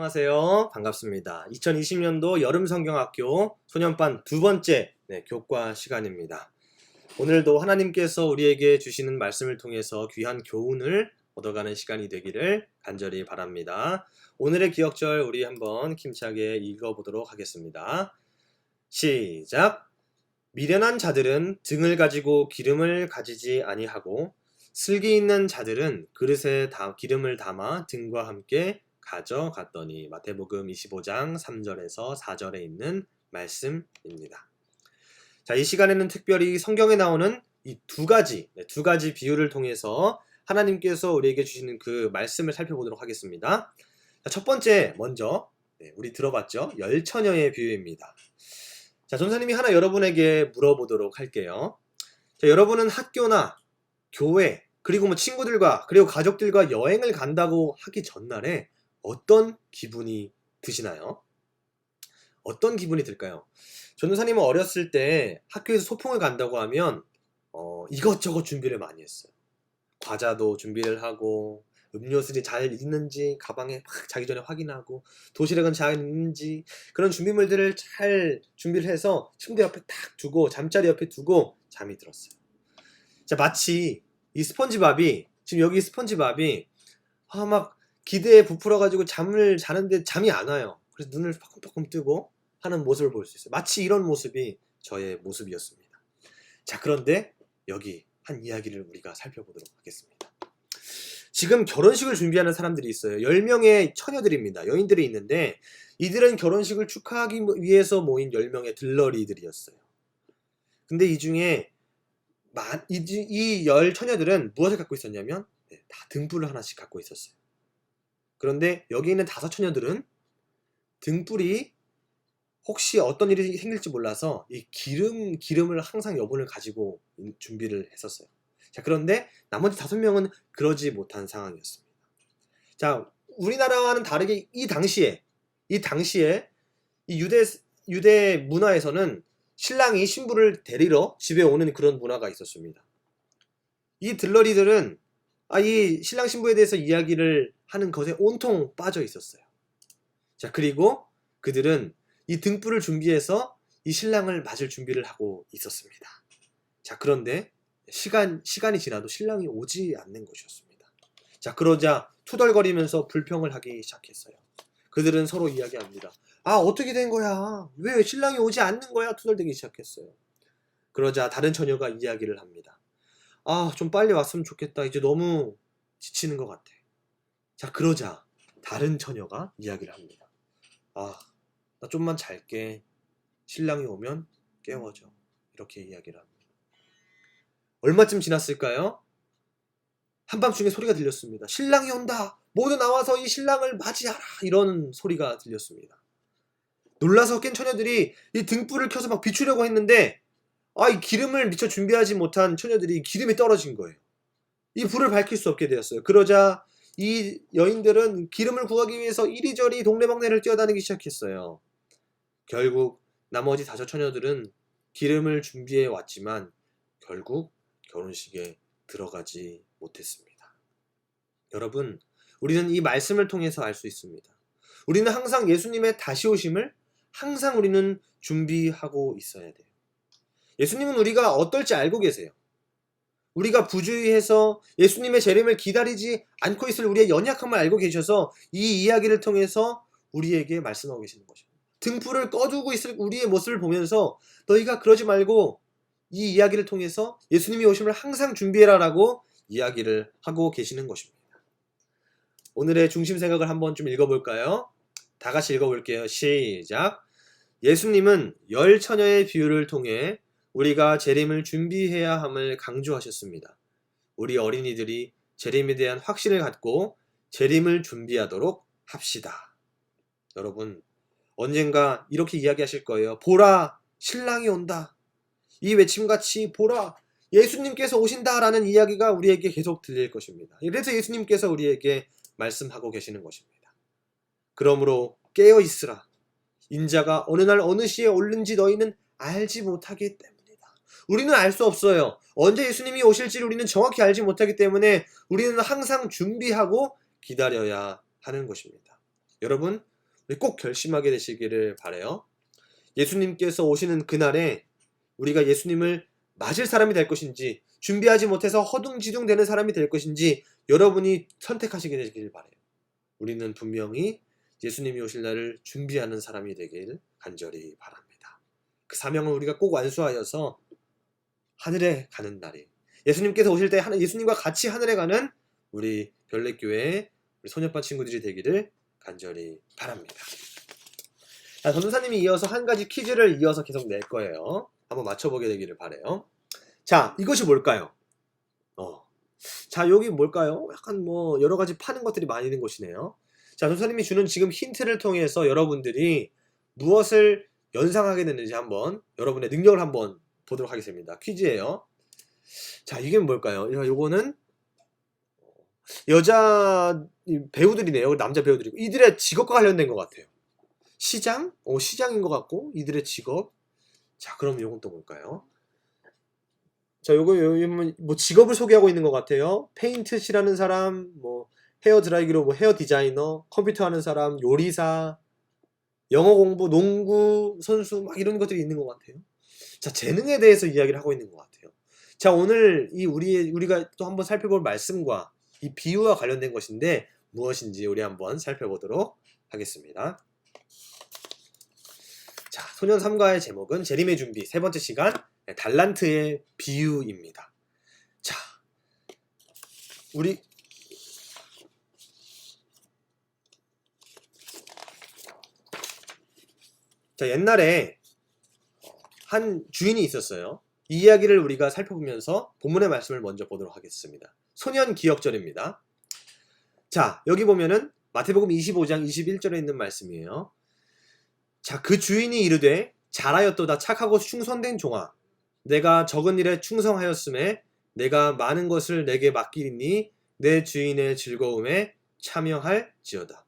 안녕하세요. 반갑습니다. 2020년도 여름성경학교 소년반 두 번째 교과 시간입니다. 오늘도 하나님께서 우리에게 주시는 말씀을 통해서 귀한 교훈을 얻어가는 시간이 되기를 간절히 바랍니다. 오늘의 기억절 우리 한번 힘차게 읽어보도록 하겠습니다. 시작! 미련한 자들은 등을 가지고 기름을 가지지 아니하고 슬기 있는 자들은 그릇에 기름을 담아 등과 함께 가져갔더니. 마태복음 25장 3절에서 4절에 있는 말씀입니다. 자, 이 시간에는 특별히 성경에 나오는 이 두 가지 비유를 통해서 하나님께서 우리에게 주시는 그 말씀을 살펴보도록 하겠습니다. 자, 첫 번째 먼저 우리 들어봤죠? 열처녀의 비유입니다. 자, 전사님이 하나 여러분에게 물어보도록 할게요. 자, 여러분은 학교나 교회 그리고 친구들과 그리고 가족들과 여행을 간다고 하기 전날에 어떤 기분이 드시나요? 어떤 기분이 들까요? 전도사님은 어렸을 때 학교에서 소풍을 간다고 하면 이것저것 준비를 많이 했어요. 과자도 준비를 하고 음료수들이 잘 있는지 가방에 막 자기 전에 확인하고 도시락은 잘 있는지 그런 준비물들을 잘 준비를 해서 침대 옆에 딱 두고 잠자리 옆에 두고 잠이 들었어요. 자, 마치 이 스펀지밥이 지금 여기 스펀지밥이 막 기대에 부풀어가지고 잠을 자는데 잠이 안 와요. 그래서 눈을 빠끔빠끔 뜨고 하는 모습을 볼 수 있어요. 마치 이런 모습이 저의 모습이었습니다. 자, 그런데 여기 한 이야기를 우리가 살펴보도록 하겠습니다. 지금 결혼식을 준비하는 사람들이 있어요. 10명의 처녀들입니다. 여인들이 있는데 이들은 결혼식을 축하하기 위해서 모인 10명의 들러리들이었어요. 근데 이 중에 이 10처녀들은 무엇을 갖고 있었냐면 다 등불을 하나씩 갖고 있었어요. 그런데 여기 있는 5처녀들은 등불이 혹시 어떤 일이 생길지 몰라서 이 기름을 항상 여분을 가지고 준비를 했었어요. 자, 그런데 나머지 5명은 그러지 못한 상황이었습니다. 자, 우리나라와는 다르게 이 당시에 이 유대 문화에서는 신랑이 신부를 데리러 집에 오는 그런 문화가 있었습니다. 이 들러리들은 이 신랑 신부에 대해서 이야기를 하는 것에 온통 빠져 있었어요. 자, 그리고 그들은 이 등불을 준비해서 이 신랑을 맞을 준비를 하고 있었습니다. 자, 그런데 시간이 지나도 신랑이 오지 않는 것이었습니다. 자, 그러자 투덜거리면서 불평을 하기 시작했어요. 그들은 서로 이야기합니다. 어떻게 된 거야? 왜 신랑이 오지 않는 거야? 투덜대기 시작했어요. 그러자 다른 처녀가 이야기를 합니다. 좀 빨리 왔으면 좋겠다. 이제 너무 지치는 것 같아. 자, 그러자 다른 처녀가 이야기를 합니다. 나 좀만 잘게. 신랑이 오면 깨워줘. 이렇게 이야기를 합니다. 얼마쯤 지났을까요? 한밤중에 소리가 들렸습니다. 신랑이 온다. 모두 나와서 이 신랑을 맞이하라. 이런 소리가 들렸습니다. 놀라서 깬 처녀들이 이 등불을 켜서 막 비추려고 했는데 이 기름을 미처 준비하지 못한 처녀들이 기름이 떨어진 거예요. 이 불을 밝힐 수 없게 되었어요. 그러자 이 여인들은 기름을 구하기 위해서 이리저리 동네방네를 뛰어다니기 시작했어요. 결국 나머지 5 처녀들은 기름을 준비해 왔지만 결국 결혼식에 들어가지 못했습니다. 여러분, 우리는 이 말씀을 통해서 알 수 있습니다. 우리는 항상 예수님의 다시 오심을 항상 우리는 준비하고 있어야 돼요. 예수님은 우리가 어떨지 알고 계세요. 우리가 부주의해서 예수님의 재림을 기다리지 않고 있을 우리의 연약함을 알고 계셔서 이 이야기를 통해서 우리에게 말씀하고 계시는 것입니다. 등불을 꺼두고 있을 우리의 모습을 보면서 너희가 그러지 말고 이 이야기를 통해서 예수님이 오심을 항상 준비해라 라고 이야기를 하고 계시는 것입니다. 오늘의 중심 생각을 한번 좀 읽어볼까요? 다 같이 읽어볼게요. 시작! 예수님은 10처녀의 비유를 통해 우리가 재림을 준비해야 함을 강조하셨습니다. 우리 어린이들이 재림에 대한 확신을 갖고 재림을 준비하도록 합시다. 여러분, 언젠가 이렇게 이야기하실 거예요. 보라, 신랑이 온다. 이 외침같이 보라, 예수님께서 오신다라는 이야기가 우리에게 계속 들릴 것입니다. 그래서 예수님께서 우리에게 말씀하고 계시는 것입니다. 그러므로 깨어 있으라. 인자가 어느 날 어느 시에 오는지 너희는 알지 못하기 때문이다. 우리는 알 수 없어요. 언제 예수님이 오실지를 우리는 정확히 알지 못하기 때문에 우리는 항상 준비하고 기다려야 하는 것입니다. 여러분, 우리 꼭 결심하게 되시기를 바라요. 예수님께서 오시는 그날에 우리가 예수님을 맞을 사람이 될 것인지 준비하지 못해서 허둥지둥 되는 사람이 될 것인지 여러분이 선택하시게 되길 바라요. 우리는 분명히 예수님이 오실 날을 준비하는 사람이 되길 간절히 바랍니다. 그 사명을 우리가 꼭 완수하여서 하늘에 가는 날이, 예수님께서 오실 때 예수님과 같이 하늘에 가는 우리 별내교회 우리 소녀반 친구들이 되기를 간절히 바랍니다. 자, 전도사님이 이어서 한 가지 퀴즈를 이어서 계속 낼 거예요. 한번 맞춰보게 되기를 바라요. 자, 이것이 뭘까요? 자, 여기 뭘까요? 약간 뭐 여러 가지 파는 것들이 많이 있는 곳이네요. 자, 전도사님이 주는 지금 힌트를 통해서 여러분들이 무엇을 연상하게 됐는지 한번 여러분의 능력을 한번 보도록 하겠습니다. 퀴즈예요. 자, 이게 뭘까요? 요거는 여자 배우들이네요. 남자 배우들이고 이들의 직업과 관련된 것 같아요. 시장? 시장인 것 같고 이들의 직업. 자, 그럼 요건 또 뭘까요? 자, 요거 뭐 직업을 소개하고 있는 것 같아요. 페인트 칠하는 사람, 뭐 헤어 드라이기로 뭐 헤어 디자이너, 컴퓨터 하는 사람, 요리사, 영어 공부, 농구 선수 막 이런 것들이 있는 것 같아요. 자, 재능에 대해서 이야기를 하고 있는 것 같아요. 자, 오늘 우리가 또 한번 살펴볼 말씀과 이 비유와 관련된 것인데 무엇인지 우리 한번 살펴보도록 하겠습니다. 자, 소년 3과의 제목은 재림의 준비, 세 번째 시간 달란트의 비유입니다. 자, 옛날에 한 주인이 있었어요. 이 이야기를 우리가 살펴보면서 본문의 말씀을 먼저 보도록 하겠습니다. 소년 기억절입니다. 자, 여기 보면은 마태복음 25장 21절에 있는 말씀이에요. 자, 그 주인이 이르되 잘하였도다 착하고 충성된 종아, 내가 적은 일에 충성하였음에 내가 많은 것을 내게 맡기리니 내 주인의 즐거움에 참여할지어다.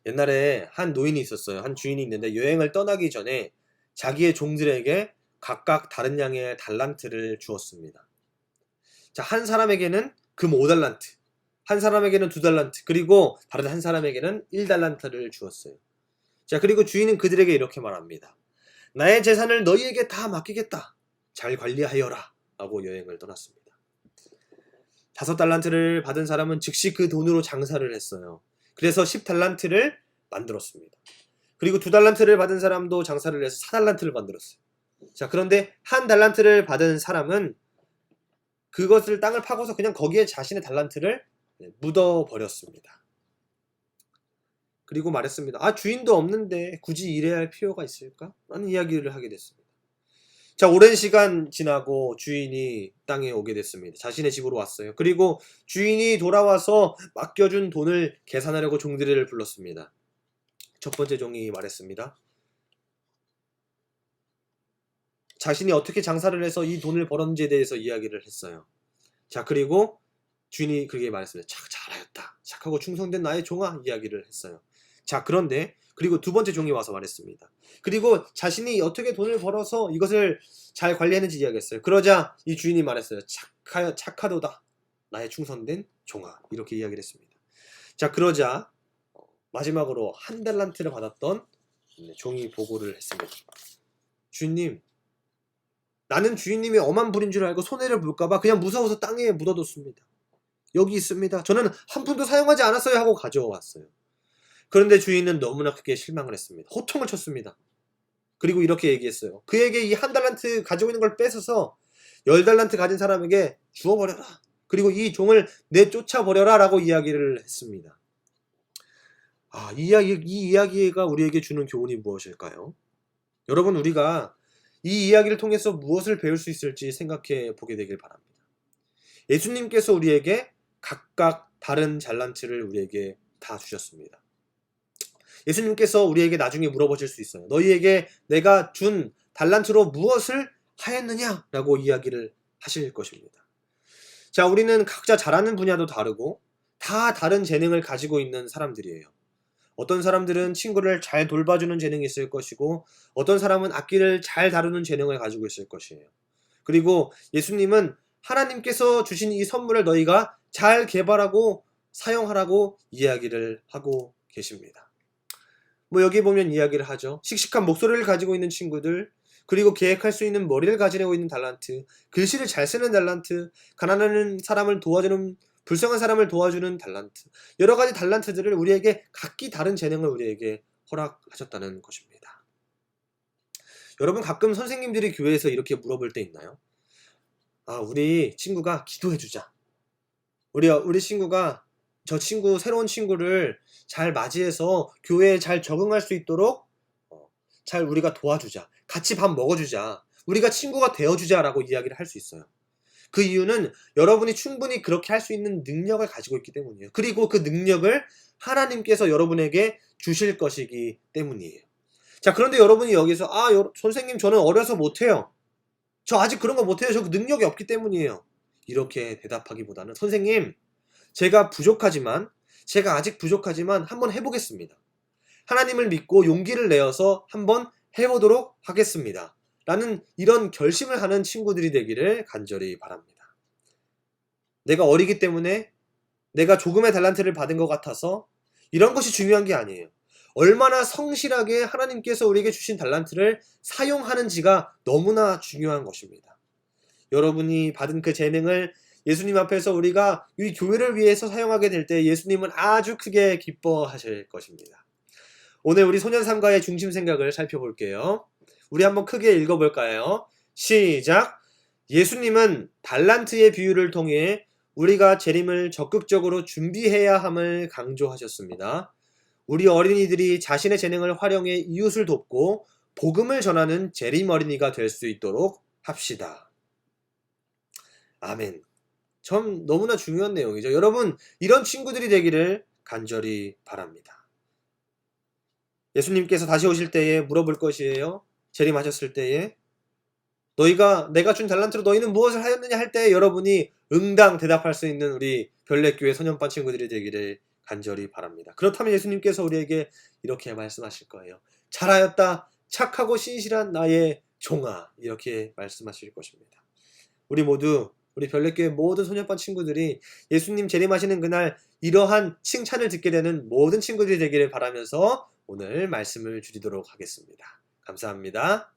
옛날에 한 노인이 있었어요. 한 주인이 있는데 여행을 떠나기 전에 자기의 종들에게 각각 다른 양의 달란트를 주었습니다. 자, 한 사람에게는 금 5달란트, 한 사람에게는 2달란트, 그리고 다른 한 사람에게는 1달란트를 주었어요. 자, 그리고 주인은 그들에게 이렇게 말합니다. 나의 재산을 너희에게 다 맡기겠다. 잘 관리하여라. 라고 여행을 떠났습니다. 5달란트를 받은 사람은 즉시 그 돈으로 장사를 했어요. 그래서 10달란트를 만들었습니다. 그리고 2달란트를 받은 사람도 장사를 해서 4달란트를 만들었어요. 자, 그런데 1달란트를 받은 사람은 그것을 땅을 파고서 그냥 거기에 자신의 달란트를 묻어버렸습니다. 그리고 말했습니다. 아, 주인도 없는데 굳이 일해야 할 필요가 있을까? 라는 이야기를 하게 됐습니다. 자, 오랜 시간 지나고 주인이 땅에 오게 됐습니다. 자신의 집으로 왔어요. 그리고 주인이 돌아와서 맡겨준 돈을 계산하려고 종들을 불렀습니다. 첫 번째 종이 말했습니다. 자신이 어떻게 장사를 해서 이 돈을 벌었는지에 대해서 이야기를 했어요. 자, 그리고 주인이 그렇게 말했습니다. 잘하였다. 착하고 충성된 나의 종아, 이야기를 했어요. 자, 그런데 그리고 두 번째 종이 와서 말했습니다. 그리고 자신이 어떻게 돈을 벌어서 이것을 잘 관리했는지 이야기했어요. 그러자 이 주인이 말했어요. 착하도다. 나의 충성된 종아. 이렇게 이야기를 했습니다. 자, 그러자 마지막으로 1달란트를 받았던 종이 보고를 했습니다. 주인님, 나는 주인님이 엄한 분인 줄 알고 손해를 볼까봐 그냥 무서워서 땅에 묻어뒀습니다. 여기 있습니다. 저는 한 푼도 사용하지 않았어요 하고 가져왔어요. 그런데 주인은 너무나 크게 실망을 했습니다. 호통을 쳤습니다. 그리고 이렇게 얘기했어요. 그에게 이 1달란트 가지고 있는 걸 뺏어서 10달란트 가진 사람에게 주어버려라. 그리고 이 종을 내쫓아버려라 라고 이야기를 했습니다. 아, 이 이야기가 우리에게 주는 교훈이 무엇일까요? 여러분, 우리가 이 이야기를 통해서 무엇을 배울 수 있을지 생각해 보게 되길 바랍니다. 예수님께서 우리에게 각각 다른 달란트를 우리에게 다 주셨습니다. 예수님께서 우리에게 나중에 물어보실 수 있어요. 너희에게 내가 준 달란트로 무엇을 하였느냐? 라고 이야기를 하실 것입니다. 자, 우리는 각자 잘하는 분야도 다르고 다 다른 재능을 가지고 있는 사람들이에요. 어떤 사람들은 친구를 잘 돌봐주는 재능이 있을 것이고 어떤 사람은 악기를 잘 다루는 재능을 가지고 있을 것이에요. 그리고 예수님은 하나님께서 주신 이 선물을 너희가 잘 개발하고 사용하라고 이야기를 하고 계십니다. 뭐 여기 보면 이야기를 하죠. 씩씩한 목소리를 가지고 있는 친구들, 그리고 계획할 수 있는 머리를 가지고 있는 달란트, 글씨를 잘 쓰는 달란트, 가난한 사람을 도와주는, 불쌍한 사람을 도와주는 달란트, 여러 가지 달란트들을 우리에게 각기 다른 재능을 우리에게 허락하셨다는 것입니다. 여러분, 가끔 선생님들이 교회에서 이렇게 물어볼 때 있나요? 아, 우리 친구가 기도해주자. 우리 친구가 저 친구, 새로운 친구를 잘 맞이해서 교회에 잘 적응할 수 있도록 잘 우리가 도와주자. 같이 밥 먹어주자. 우리가 친구가 되어주자라고 이야기를 할 수 있어요. 그 이유는 여러분이 충분히 그렇게 할 수 있는 능력을 가지고 있기 때문이에요. 그리고 그 능력을 하나님께서 여러분에게 주실 것이기 때문이에요. 자, 그런데 여러분이 여기서 선생님 저는 어려서 못해요. 저 아직 그런 거 못해요. 저 능력이 없기 때문이에요. 이렇게 대답하기보다는 선생님, 제가 아직 부족하지만 한번 해보겠습니다. 하나님을 믿고 용기를 내어서 한번 해보도록 하겠습니다. 라는 이런 결심을 하는 친구들이 되기를 간절히 바랍니다. 내가 어리기 때문에 내가 조금의 달란트를 받은 것 같아서 이런 것이 중요한 게 아니에요. 얼마나 성실하게 하나님께서 우리에게 주신 달란트를 사용하는지가 너무나 중요한 것입니다. 여러분이 받은 그 재능을 예수님 앞에서 우리가 이 교회를 위해서 사용하게 될 때 예수님은 아주 크게 기뻐하실 것입니다. 오늘 우리 소년삼가의 중심 생각을 살펴볼게요. 우리 한번 크게 읽어볼까요? 시작! 예수님은 달란트의 비유를 통해 우리가 재림을 적극적으로 준비해야 함을 강조하셨습니다. 우리 어린이들이 자신의 재능을 활용해 이웃을 돕고 복음을 전하는 재림 어린이가 될 수 있도록 합시다. 아멘. 참 너무나 중요한 내용이죠. 여러분, 이런 친구들이 되기를 간절히 바랍니다. 예수님께서 다시 오실 때에 물어볼 것이에요. 재림하셨을 때에 내가 준 달란트로 너희는 무엇을 하였느냐 할 때 여러분이 응당 대답할 수 있는 우리 별내교회 소년반 친구들이 되기를 간절히 바랍니다. 그렇다면 예수님께서 우리에게 이렇게 말씀하실 거예요. 잘하였다, 착하고 신실한 나의 종아, 이렇게 말씀하실 것입니다. 우리 별내교회 모든 소년반 친구들이 예수님 재림하시는 그날 이러한 칭찬을 듣게 되는 모든 친구들이 되기를 바라면서 오늘 말씀을 줄이도록 하겠습니다. 감사합니다.